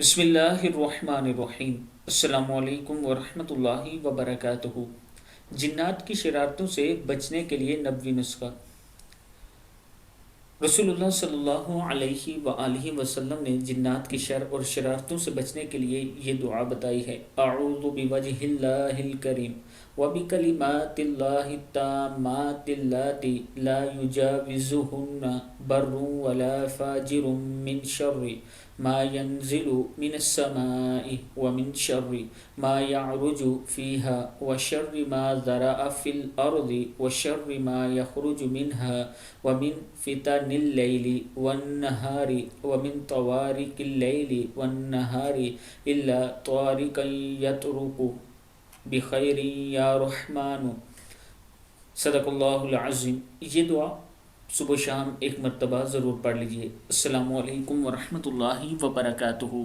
بسم اللہ الرحمن الرحیم۔ السلام علیکم ورحمۃ اللہ وبرکاتہ۔ جنات کی شرارتوں سے بچنے کے لیے نبوی نسخہ۔ رسول اللہ صلی اللہ علیہ وآلہ وسلم نے جنات کی شر اور شرارتوں سے بچنے کے لیے یہ دعا بتائی ہے۔ اعوذ بوجہ اللہ الکریم وبکلمات اللہ التامات اللاتی لا یجاوزہن بر ولا فاجر من شر ما ينزل من السماء ومن شر ما يعرج فيها وشر ما ذرأ في الأرض وشر ما يخرج منها ومن فتن اللیل والنہار ومن طوارق اللیل والنہار الا طارقا یطرق بخیر یا رحمن۔ صدق اللہ العظیم۔ یہ دعا صبح و شام ایک مرتبہ ضرور پڑھ لیجیے۔ السلام علیکم ورحمۃ اللہ وبرکاتہ۔